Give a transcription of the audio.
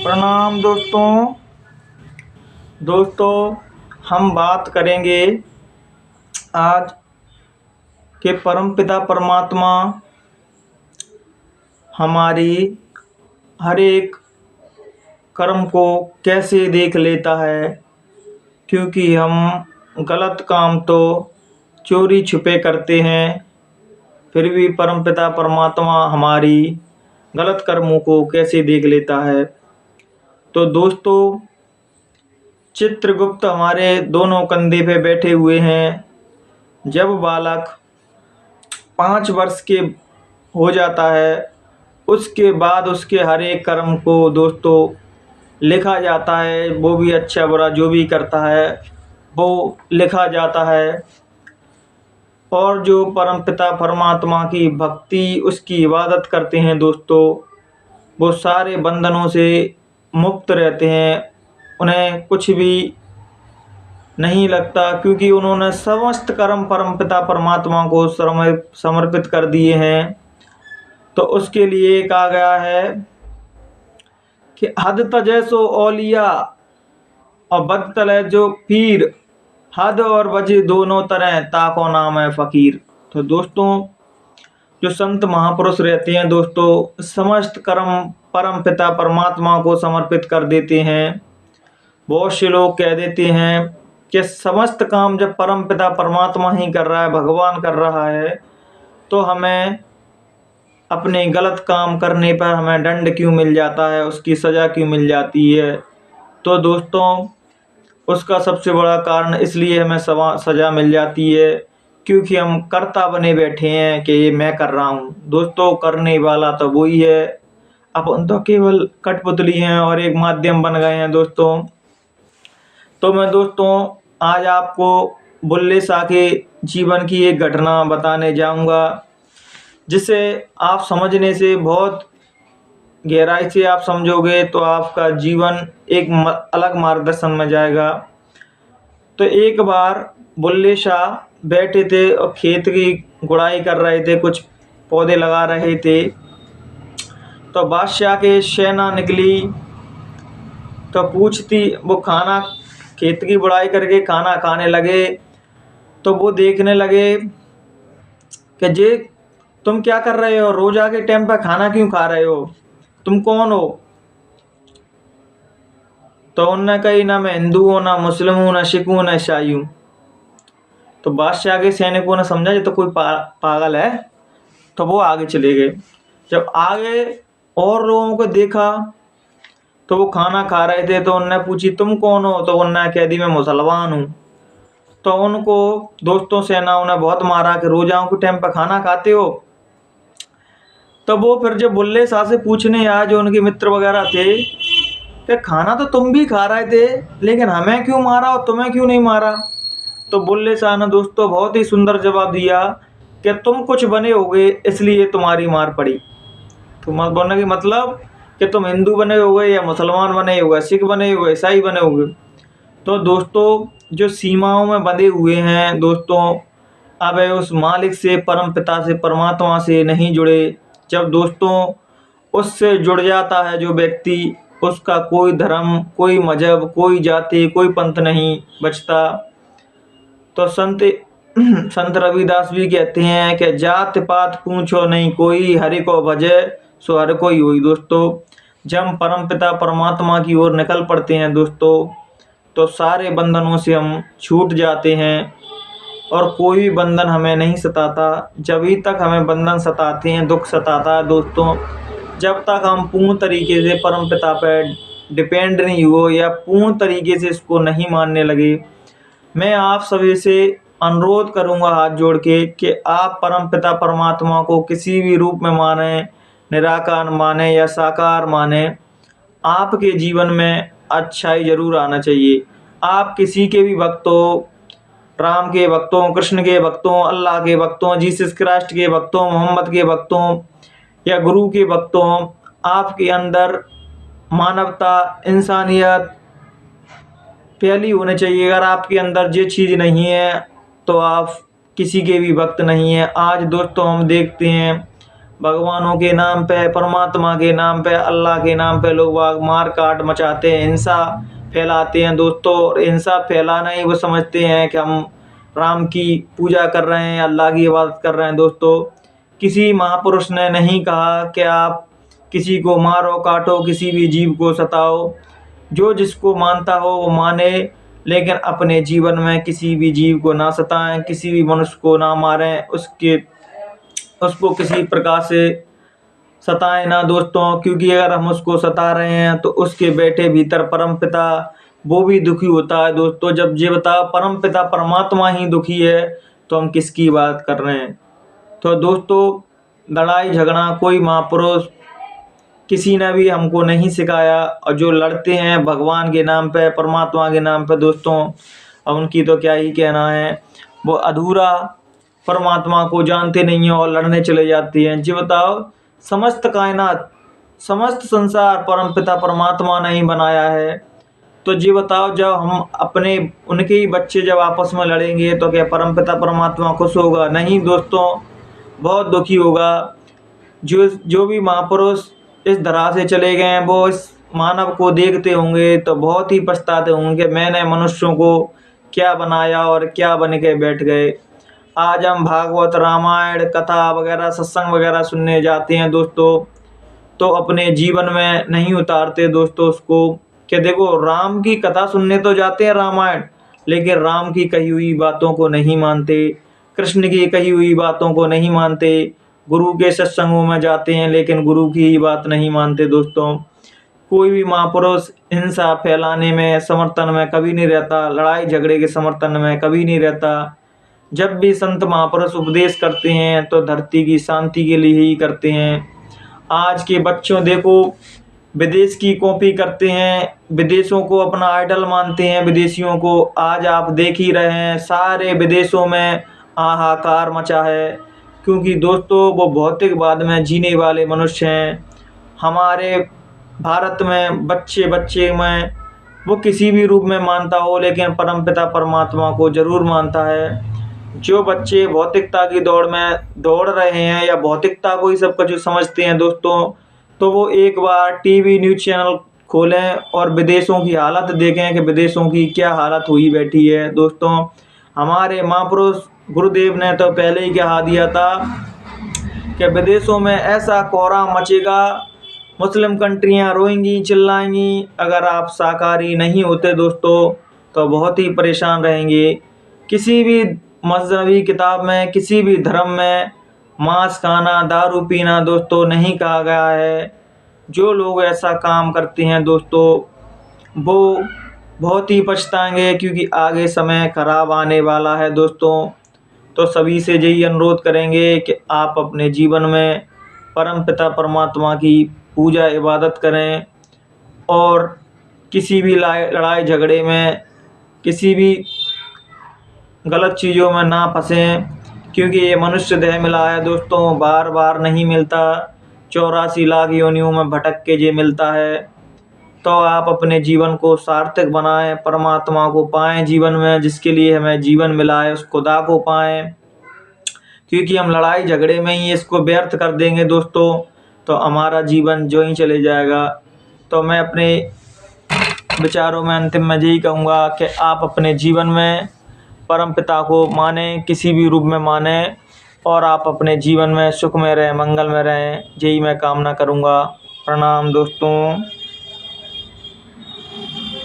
प्रणाम दोस्तों हम बात करेंगे आज के परमपिता परमात्मा हमारी हर एक कर्म को कैसे देख लेता है। क्योंकि हम गलत काम तो चोरी छुपे करते हैं, फिर भी परमपिता परमात्मा हमारी गलत कर्मों को कैसे देख लेता है। तो दोस्तों, चित्रगुप्त हमारे दोनों कंधे पे बैठे हुए हैं। जब बालक 5 वर्ष के हो जाता है, उसके बाद उसके हर एक कर्म को दोस्तों लिखा जाता है। वो भी अच्छा बुरा जो भी करता है वो लिखा जाता है। और जो परमपिता परमात्मा की भक्ति, उसकी इबादत करते हैं दोस्तों, वो सारे बंधनों से मुक्त रहते हैं। उन्हें कुछ भी नहीं लगता, क्योंकि उन्होंने समस्त कर्म परमपिता परमात्मा को समर्पित कर दिए हैं। तो उसके लिए कहा गया है कि हद तजै सो औलिया और बद तले जो पीर, हद और वजह दोनों तरह ताको नाम है फ़कीर। तो दोस्तों, जो संत महापुरुष रहते हैं दोस्तों, समस्त कर्म परमपिता परमात्मा को समर्पित कर देते हैं। बहुत से लोग कह देते हैं कि समस्त काम जब परमपिता परमात्मा ही कर रहा है, भगवान कर रहा है, तो हमें अपने गलत काम करने पर हमें दंड क्यों मिल जाता है, उसकी सज़ा क्यों मिल जाती है। तो दोस्तों, उसका सबसे बड़ा कारण इसलिए हमें सज़ा मिल जाती है क्योंकि हम कर्ता बने बैठे हैं कि ये मैं कर रहा हूँ। दोस्तों, करने वाला तो वही है, अपन तो केवल कठपुतली हैं और एक माध्यम बन गए हैं दोस्तों। तो मैं दोस्तों आज आपको बुल्ले शाह के जीवन की एक घटना बताने जाऊंगा, जिसे आप समझने से बहुत गहराई से आप समझोगे तो आपका जीवन एक अलग मार्गदर्शन में जाएगा। तो एक बार बुल्ले शाह बैठे थे और खेत की गुड़ाई कर रहे थे, कुछ पौधे लगा रहे थे। तो बादशाह के सेना निकली तो पूछती, वो खाना खेत की बुड़ाई करके खाना खाने लगे। तो वो देखने लगे कि जे तुम क्या कर रहे हो, रोजा के टाइम पर खाना क्यों खा रहे हो, तुम कौन हो। तो उनने कही, ना मैं हिंदू हूँ, ना मुस्लिम हूँ, ना सिख हूँ, ना ईसाई हूँ। तो बादशाह के सैनिकों ने समझा ये तो कोई पागल है। तो वो आगे चले गए। जब आगे और लोगों को देखा तो वो खाना खा रहे थे, तो उनने पूछी तुम कौन हो। तो उनने कह दी मैं मुसलमान हूँ। तो उनको दोस्तों सेनाओं ने बहुत मारा कि रोजाओं के टाइम पर खाना खाते हो। तो वो फिर जब बुल्ले शाह से पूछने आए, जो उनके मित्र वगैरह थे, कि खाना तो तुम भी खा रहे थे, लेकिन हमें क्यों मारा और तुम्हें क्यों नहीं मारा। तो बुल्ले शाह ने दोस्तों बहुत ही सुंदर जवाब दिया कि तुम कुछ बने होगे इसलिए तुम्हारी मार पड़ी। तो बोलने की मतलब कि तुम हिंदू बने होगे या मुसलमान बने होगे, सिख बने होगे, ईसाई बने होगे। तो दोस्तों, जो सीमाओं में बंधे हुए हैं दोस्तों, अब उस मालिक से, परम पिता से, परमात्मा से नहीं जुड़े। जब दोस्तों उससे जुड़ जाता है जो व्यक्ति, उसका कोई धर्म, कोई मजहब, कोई जाति, कोई पंथ नहीं बचता। तो संत रविदास भी कहते हैं कि जात पात पूछो नहीं कोई, हरि को भजे सो हर कोई हुई। दोस्तों, जब हम परमपिता परमात्मा की ओर निकल पड़ते हैं दोस्तों, तो सारे बंधनों से हम छूट जाते हैं और कोई भी बंधन हमें नहीं सताता। जब तक हमें बंधन सताते हैं, दुख सताता है दोस्तों, जब तक हम पूर्ण तरीके से परमपिता पर डिपेंड नहीं हो या पूर्ण तरीके से इसको नहीं मानने लगे। मैं आप सभी से अनुरोध करूंगा हाथ जोड़ के कि आप परमपिता परमात्मा को किसी भी रूप में माने, निराकार माने या साकार माने, आपके जीवन में अच्छाई जरूर आना चाहिए। आप किसी के भी भक्त हो, राम के भक्त हों, कृष्ण के भक्त हों, अल्लाह के भक्त हों, जीसस क्राइस्ट के भक्त हों, मोहम्मद के भक्त हों या गुरु के भक्त हों, आपके अंदर मानवता, इंसानियत पहली होनी चाहिए। अगर आपके अंदर ये चीज़ नहीं है तो आप किसी के भी भक्त नहीं हैं। आज दोस्तों हम देखते हैं भगवानों के नाम पे, परमात्मा के नाम पे, अल्लाह के नाम पे लोग बाग मार काट मचाते हैं, हिंसा फैलाते हैं दोस्तों। और हिंसा फैलाना ही वो समझते हैं कि हम राम की पूजा कर रहे हैं, अल्लाह की इबादत कर रहे हैं दोस्तों। किसी महापुरुष ने नहीं कहा कि आप किसी को मारो काटो, किसी भी जीव को सताओ। जो जिसको मानता हो वो माने, लेकिन अपने जीवन में किसी भी जीव को ना सताएं, किसी भी मनुष्य को ना मारें, उसको किसी प्रकार से सताएं ना दोस्तों। क्योंकि अगर हम उसको सता रहे हैं तो उसके बेटे भीतर परमपिता वो भी दुखी होता है दोस्तों। जब ये बताओ परमपिता परमात्मा ही दुखी है तो हम किसकी बात कर रहे हैं। तो दोस्तों, लड़ाई झगड़ा कोई महापुरुष किसी ने भी हमको नहीं सिखाया। और जो लड़ते हैं भगवान के नाम पे, परमात्मा के नाम पे दोस्तों, अब उनकी तो क्या ही कहना है। वो अधूरा परमात्मा को जानते नहीं हैं और लड़ने चले जाते हैं। जी बताओ, समस्त कायनात, समस्त संसार परमपिता परमात्मा ने ही बनाया है। तो जी बताओ, जब हम अपने उनके ही बच्चे जब आपस में लड़ेंगे तो क्या परमपिता परमात्मा खुश होगा? नहीं दोस्तों, बहुत दुखी होगा। जो भी महापुरुष इस धरा से चले गए हैं वो इस मानव को देखते होंगे तो बहुत ही पछताते होंगे, मैंने मनुष्यों को क्या बनाया और क्या बन के बैठ गए। आज हम भागवत, रामायण, कथा वगैरह, सत्संग वगैरह सुनने जाते हैं दोस्तों, तो अपने जीवन में नहीं उतारते दोस्तों उसको। कि देखो, राम की कथा सुनने तो जाते हैं रामायण, लेकिन राम की कही हुई बातों को नहीं मानते, कृष्ण की कही हुई बातों को नहीं मानते। गुरु के सत्संगों में जाते हैं लेकिन गुरु की ही बात नहीं मानते दोस्तों। कोई भी महापुरुष हिंसा फैलाने में समर्थन में कभी नहीं रहता, लड़ाई झगड़े के समर्थन में कभी नहीं रहता। जब भी संत महापुरुष उपदेश करते हैं तो धरती की शांति के लिए ही करते हैं। आज के बच्चों देखो, विदेश की कॉपी करते हैं, विदेशों को अपना आइडल मानते हैं, विदेशियों को। आज आप देख ही रहे हैं सारे विदेशों में हाहाकार मचा है, क्योंकि दोस्तों वो भौतिकवाद में जीने वाले मनुष्य हैं। हमारे भारत में बच्चे बच्चे में वो किसी भी रूप में मानता हो, लेकिन परमपिता परमात्मा को जरूर मानता है। जो बच्चे भौतिकता की दौड़ में दौड़ रहे हैं या भौतिकता को ही सब कुछ समझते हैं दोस्तों, तो वो एक बार टीवी न्यूज़ चैनल खोलें और विदेशों की हालत देखें कि विदेशों की क्या हालत हुई बैठी है दोस्तों। हमारे महापुरुष गुरुदेव ने तो पहले ही कहा दिया था कि विदेशों में ऐसा कोहराम मचेगा, मुस्लिम कंट्रियां रोएंगी चिल्लाएंगी। अगर आप शाकाहारी नहीं होते दोस्तों तो बहुत ही परेशान रहेंगे। किसी भी मजहबी किताब में, किसी भी धर्म में मांस खाना, दारू पीना दोस्तों नहीं कहा गया है। जो लोग ऐसा काम करते हैं दोस्तों वो बहुत ही पछताएंगे, क्योंकि आगे समय खराब आने वाला है दोस्तों। तो सभी से यही अनुरोध करेंगे कि आप अपने जीवन में परमपिता परमात्मा की पूजा इबादत करें और किसी भी लड़ाई झगड़े में, किसी भी गलत चीज़ों में ना फंसें, क्योंकि ये मनुष्य देह मिला है दोस्तों, बार बार नहीं मिलता। 84 लाख योनियों में भटक के ये मिलता है। तो आप अपने जीवन को सार्थक बनाएं, परमात्मा को पाएं जीवन में, जिसके लिए हमें जीवन मिला है उस खुदा को पाएं। क्योंकि हम लड़ाई झगड़े में ही इसको व्यर्थ कर देंगे दोस्तों तो हमारा जीवन जो ही चले जाएगा। तो मैं अपने विचारों में अंतिम में यही कहूँगा कि आप अपने जीवन में परमपिता को मानें, किसी भी रूप में मानें, और आप अपने जीवन में सुख में रहें, मंगल में रहें, यही मैं कामना करूँगा। प्रणाम दोस्तों।